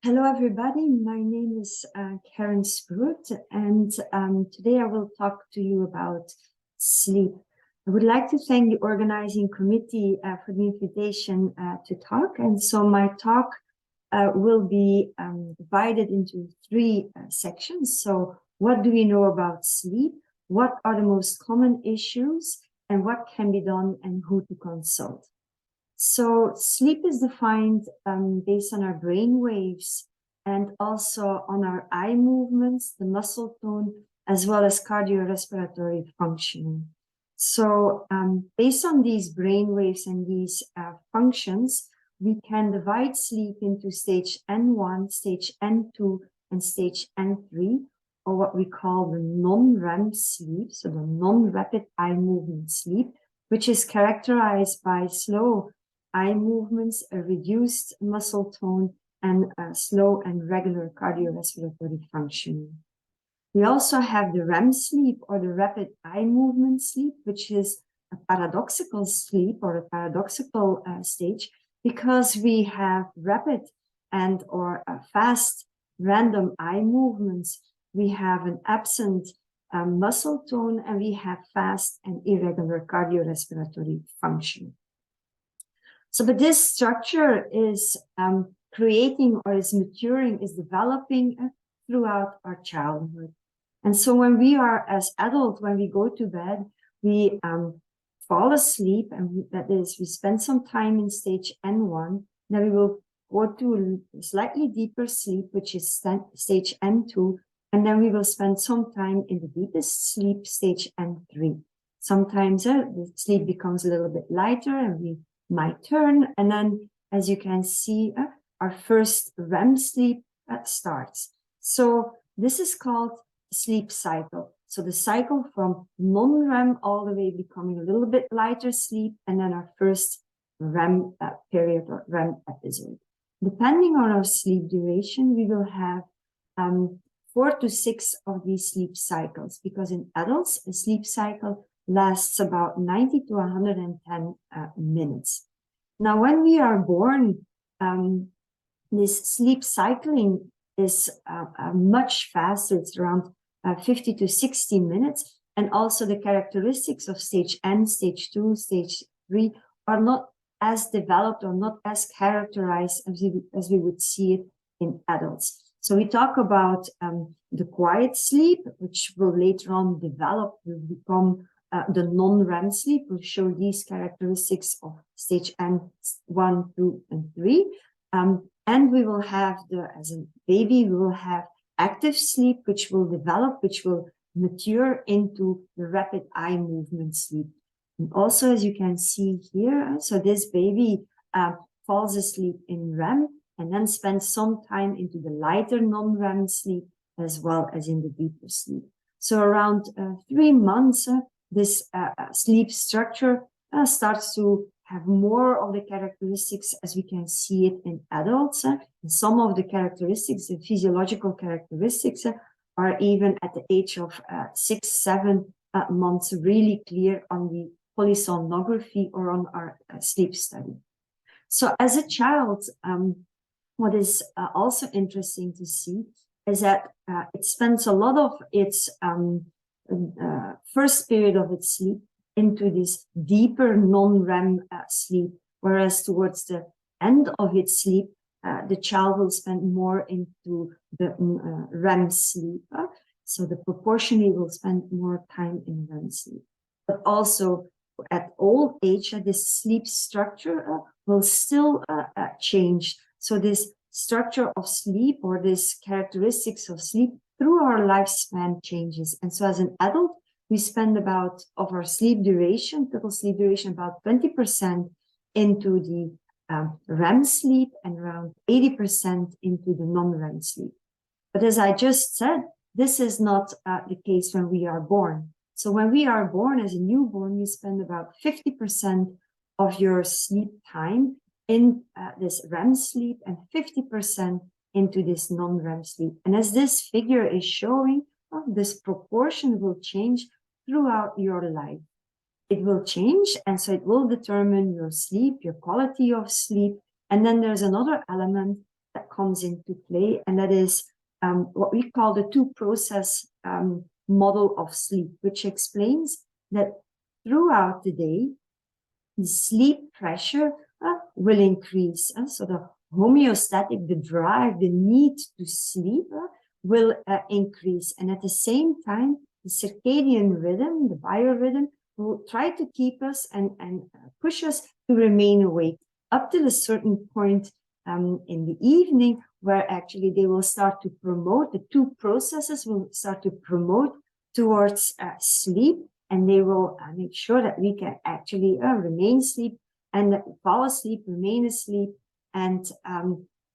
Hello, everybody. My name is Karen Spruyt, and today I will talk to you about sleep. I would like to thank the organizing committee for the invitation to talk. And so my talk will be divided into three sections. So what do we know about sleep? What are the most common issues? And what can be done and who to consult? So sleep is defined based on our brain waves and also on our eye movements, the muscle tone, as well as cardiorespiratory functioning. So based on these brain waves and these functions, we can divide sleep into stage N1, stage N2, and stage N3, or what we call the non-REM sleep, so the non-rapid eye movement sleep, which is characterized by slow eye movements, a reduced muscle tone, and slow and regular cardiorespiratory functioning. We also have the REM sleep, or the rapid eye movement sleep, which is a paradoxical sleep or a paradoxical stage, because we have rapid and or fast random eye movements. We have an absent muscle tone, and we have fast and irregular cardiorespiratory function. So, but this structure is creating or is maturing, is developing throughout our childhood. And so when we are as adults, when we go to bed, we fall asleep, and that is, we spend some time in stage N1, then we will go to a slightly deeper sleep, which is stage N2, and then we will spend some time in the deepest sleep, stage N3. Sometimes the sleep becomes a little bit lighter, and we might turn, and then, as you can see, our first REM sleep starts. So this is called sleep cycle. So the cycle from non-REM all the way becoming a little bit lighter sleep, and then our first REM period or REM episode. Depending on our sleep duration, we will have 4 to 6 of these sleep cycles, because in adults, a sleep cycle lasts about 90 to 110 minutes. Now, when we are born, this sleep cycling is much faster. It's around 50 to 60 minutes. And also the characteristics of stage N, stage 2, stage 3 are not as developed or not as characterized as we would see it in adults. So we talk about the quiet sleep, which will later on develop, will become the non-REM sleep. Will show these characteristics of stage N1, 2, and 3. And we will have, as a baby, we will have active sleep, which will develop, which will mature into the rapid eye movement sleep. And also, as you can see here, so this baby falls asleep in REM and then spends some time into the lighter non-REM sleep, as well as in the deeper sleep. So around 3 months, this sleep structure starts to have more of the characteristics as we can see it in adults. And some of the characteristics, the physiological characteristics, are even at the age of 6, 7 months really clear on the polysomnography or on our sleep study. So as a child, what is also interesting to see is that it spends a lot of its first period of its sleep into this deeper non-REM sleep, whereas towards the end of its sleep, the child will spend more into the REM sleep. So the proportionally will spend more time in REM sleep. But also at old age, this sleep structure will still change. So this structure of sleep, or this characteristics of sleep through our lifespan, changes. And so as an adult, we spend about, of our sleep duration, total sleep duration, about 20% into the REM sleep and around 80% into the non-REM sleep. But as I just said, this is not the case when we are born. So when we are born as a newborn, you spend about 50% of your sleep time in this REM sleep and 50% into this non-REM sleep. And as this figure is showing, this proportion will change throughout your life. It will change, and so it will determine your sleep, your quality of sleep. And then there's another element that comes into play, and that is what we call the two-process model of sleep, which explains that throughout the day, the sleep pressure will increase. So the homeostatic, the drive, the need to sleep will increase. And at the same time, the circadian rhythm, the biorhythm, will try to keep us and push us to remain awake up till a certain point in the evening, where actually they will start to promote, the two processes will start to promote towards sleep, and they will make sure that we can actually remain asleep and fall asleep, remain asleep, and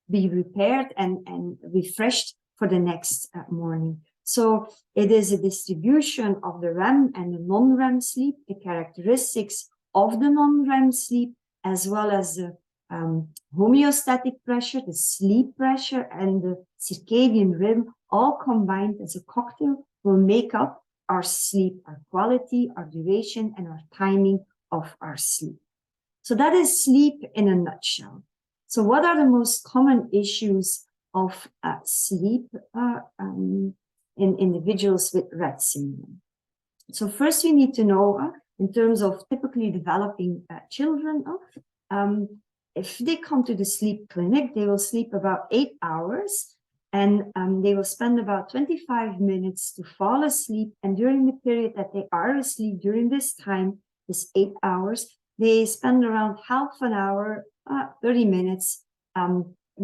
be repaired and refreshed for the next morning. So it is a distribution of the REM and the non-REM sleep, the characteristics of the non-REM sleep, as well as the homeostatic pressure, the sleep pressure, and the circadian rhythm, all combined as a cocktail, will make up our sleep, our quality, our duration, and our timing of our sleep. So that is sleep in a nutshell. So what are the most common issues of sleep in individuals with Rett syndrome? So first we need to know, in terms of typically developing children, if they come to the sleep clinic, they will sleep about 8 hours, and they will spend about 25 minutes to fall asleep. And during the period that they are asleep, during this time, this 8 hours, they spend around half an hour, 30 minutes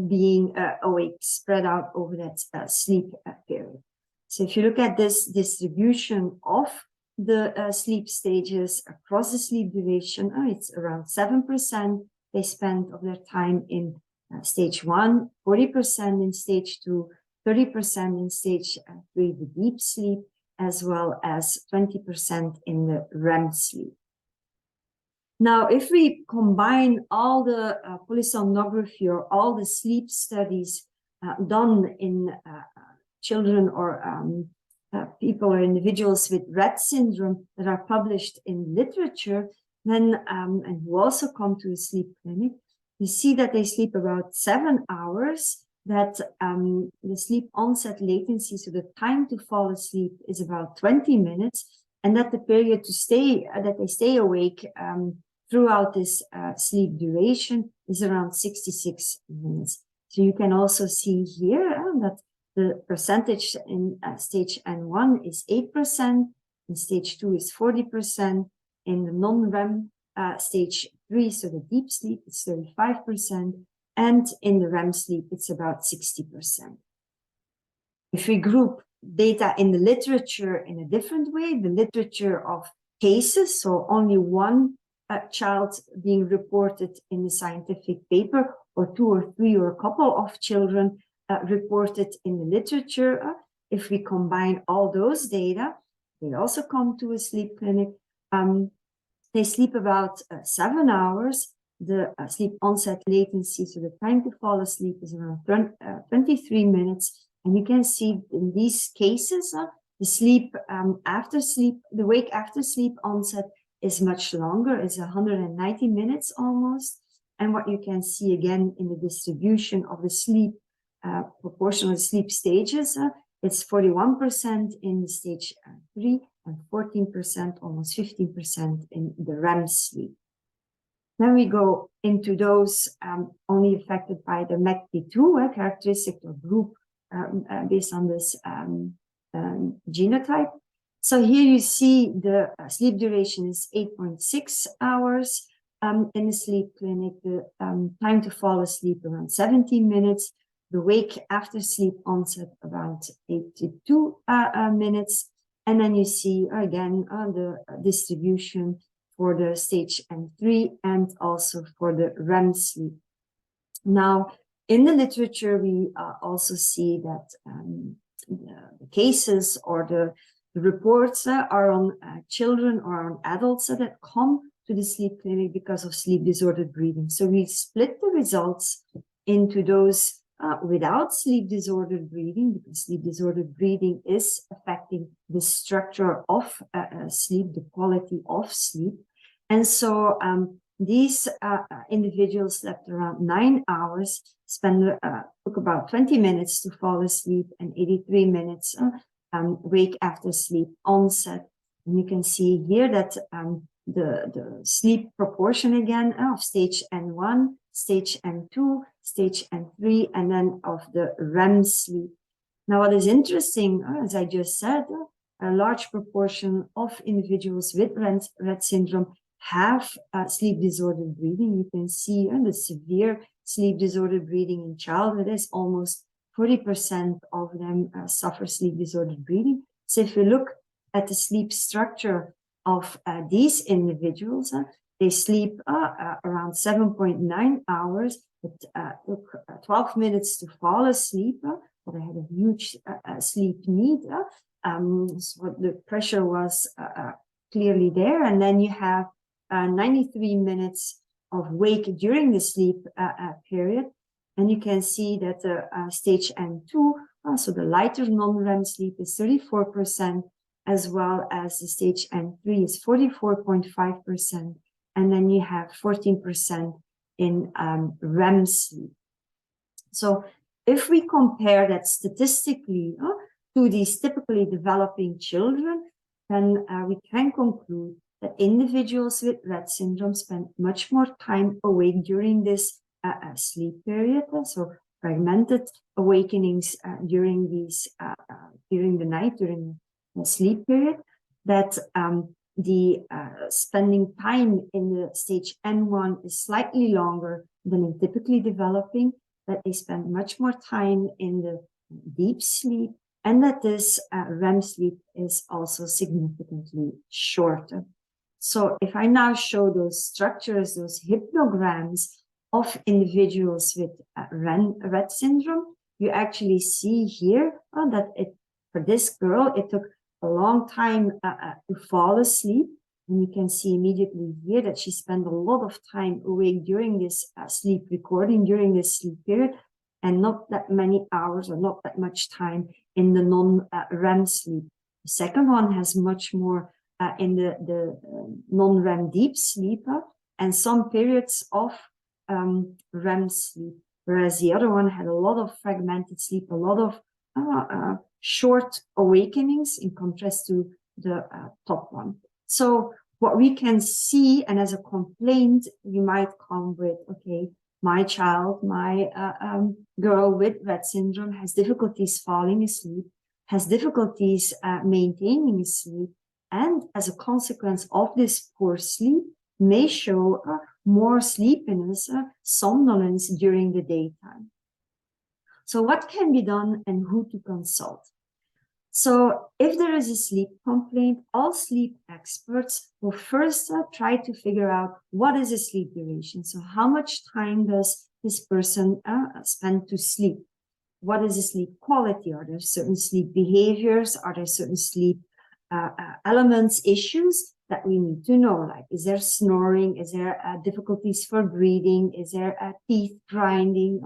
being awake, spread out over that sleep period. So if you look at this distribution of the sleep stages across the sleep duration, it's around 7%. They spend of their time in stage 1, 40% in stage 2, 30% in stage 3, the deep sleep, as well as 20% in the REM sleep. Now, if we combine all the polysomnography or all the sleep studies done in children or people or individuals with Rett syndrome that are published in literature, then and who also come to a sleep clinic, you see that they sleep about 7 hours, that the sleep onset latency, so the time to fall asleep, is about 20 minutes, and that the period to stay, that they stay awake throughout this sleep duration is around 66 minutes. So you can also see here that the percentage in stage N1 is 8%, in stage 2 is 40%, in the non-REM stage 3, so the deep sleep, it's 35%, and in the REM sleep, it's about 60%. If we group data in the literature in a different way, the literature of cases, so only one child being reported in the scientific paper, or 2 or 3 or a couple of children reported in the literature, if we combine all those data, they also come to a sleep clinic. They sleep about 7 hours. The sleep onset latency, so the time to fall asleep, is around 23 minutes. And you can see in these cases, the sleep after sleep, the wake after sleep onset is much longer, is 190 minutes almost. And what you can see again in the distribution of the sleep, proportional sleep stages, it's 41% in stage 3 and 14%, almost 15% in the REM sleep. Then we go into those only affected by the MECP2 characteristic or group based on this genotype. So here you see the sleep duration is 8.6 hours in the sleep clinic, the time to fall asleep around 17 minutes, the wake after sleep onset around 82 minutes, and then you see again the distribution for the stage N3 and also for the REM sleep. Now, in the literature, we also see that the cases or the reports are on children or on adults that come to the sleep clinic because of sleep disordered breathing. So we split the results into those without sleep disordered breathing, because sleep disordered breathing is affecting the structure of sleep, the quality of sleep. And so these individuals slept around 9 hours, took about 20 minutes to fall asleep, and 83 minutes wake after sleep onset. And you can see here that the sleep proportion again of stage N1, stage N2, stage N3, and then of the REM sleep. Now, what is interesting, as I just said, a large proportion of individuals with Rett syndrome have sleep disordered breathing. You can see the severe sleep disordered breathing in childhood is almost 40% of them suffer sleep disordered breathing. So if you look at the sleep structure of these individuals, they sleep around 7.9 hours. It took 12 minutes to fall asleep, but they had a huge sleep need. So the pressure was clearly there. And then you have 93 minutes of wake during the sleep period. And you can see that the stage N2, so the lighter non-REM sleep, is 34%, as well as the stage N3 is 44.5%. And then you have 14% in REM sleep. So if we compare that statistically to these typically developing children, then we can conclude that individuals with Rett syndrome spend much more time awake during this sleep period. So fragmented awakenings during the night, during the sleep period, that the spending time in the stage N1 is slightly longer than in typically developing, that they spend much more time in the deep sleep, and that this REM sleep is also significantly shorter. So if I now show those structures, those hypnograms of individuals with Rett syndrome, you actually see here that for this girl, it took a long time to fall asleep. And you can see immediately here that she spent a lot of time awake during this sleep recording, during this sleep period, and not that many hours or not that much time in the non-REM sleep. The second one has much more in the non-REM deep sleep and some periods of REM sleep, whereas the other one had a lot of fragmented sleep, a lot of short awakenings in contrast to the top one. So what we can see, and as a complaint, you might come with, okay, my child, my girl with Rett syndrome has difficulties falling asleep, has difficulties maintaining sleep, and as a consequence of this poor sleep, may show more sleepiness, somnolence during the daytime. So what can be done and who to consult? So if there is a sleep complaint, all sleep experts will first try to figure out what is a sleep duration. So how much time does this person spend to sleep? What is the sleep quality? Are there certain sleep behaviors? Are there certain sleep elements, issues that we need to know? Like, is there snoring? Is there difficulties for breathing? Is there teeth grinding?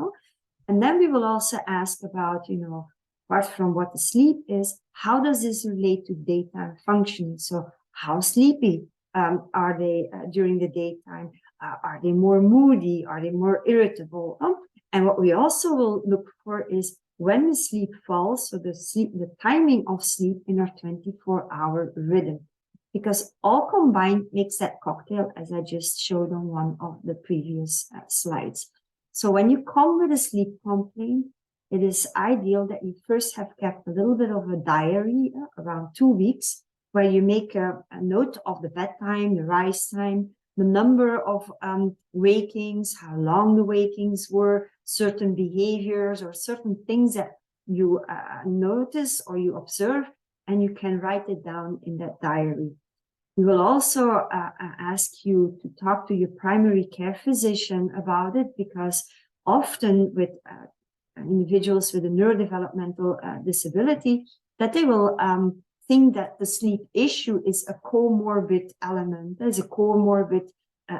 And then we will also ask about, apart from what the sleep is, how does this relate to daytime functioning? So how sleepy are they during the daytime? Are they more moody? Are they more irritable? And what we also will look for is when the sleep falls, so the timing of sleep in our 24-hour rhythm, because all combined makes that cocktail, as I just showed on one of the previous slides. So when you come with a sleep complaint, it is ideal that you first have kept a little bit of a diary, around 2 weeks, where you make a note of the bedtime, the rise time, the number of wakings, how long the wakings were, certain behaviors or certain things that you notice or you observe, and you can write it down in that diary. We will also ask you to talk to your primary care physician about it, because often with individuals with a neurodevelopmental disability, that they will think that the sleep issue is a comorbid element, is a comorbid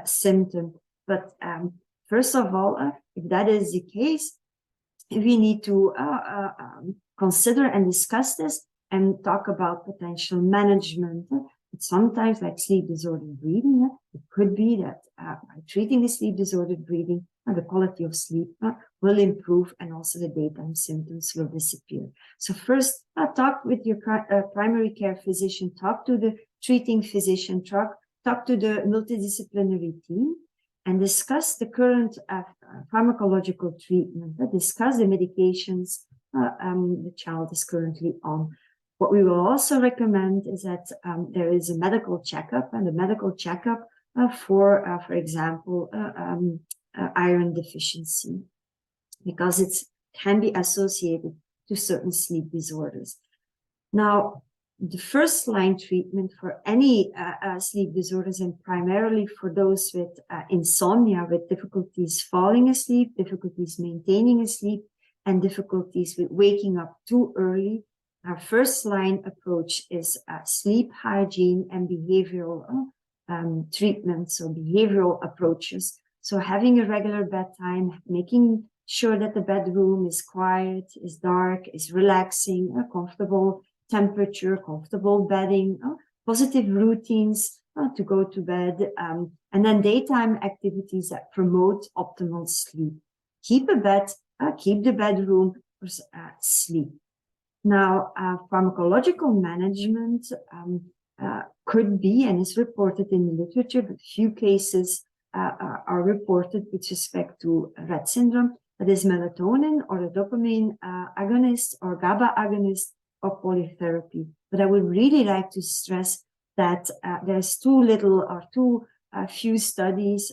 symptom. But first of all, if that is the case, we need to consider and discuss this and talk about potential management. But sometimes, like sleep disordered breathing, it could be that by treating the sleep disordered breathing, the quality of sleep will improve, and also the daytime symptoms will disappear. So first, talk with your primary care physician, talk to the treating physician, talk to the multidisciplinary team, and discuss the current pharmacological treatment, discuss the medications the child is currently on. What we will also recommend is that there is a medical checkup, and a medical checkup for example, iron deficiency, because it can be associated to certain sleep disorders. Now, the first line treatment for any sleep disorders, and primarily for those with insomnia, with difficulties falling asleep, difficulties maintaining asleep, and difficulties with waking up too early, our first line approach is sleep hygiene and behavioral treatments, so behavioral approaches. So having a regular bedtime, making sure that the bedroom is quiet, is dark, is relaxing, comfortable temperature, comfortable bedding, positive routines to go to bed, and then daytime activities that promote optimal sleep. Keep a bed, keep the bedroom for sleep. Now, pharmacological management could be, and is reported in the literature, but few cases are reported with respect to Rett syndrome, that is melatonin or a dopamine agonist or GABA agonist or polytherapy. But I would really like to stress that there's too few studies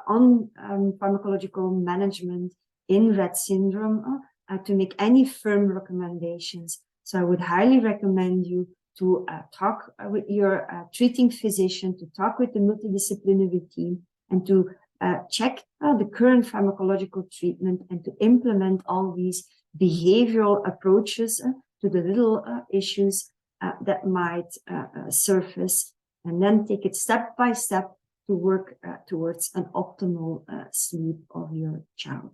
on pharmacological management in Rett syndrome to make any firm recommendations. So I would highly recommend you to talk with your treating physician, to talk with the multidisciplinary team, and to check the current pharmacological treatment, and to implement all these behavioral approaches to the little issues that might surface, and then take it step by step to work towards an optimal sleep of your child.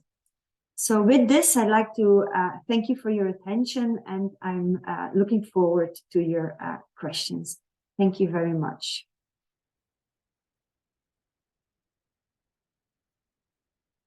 So with this, I'd like to thank you for your attention, and I'm looking forward to your questions. Thank you very much.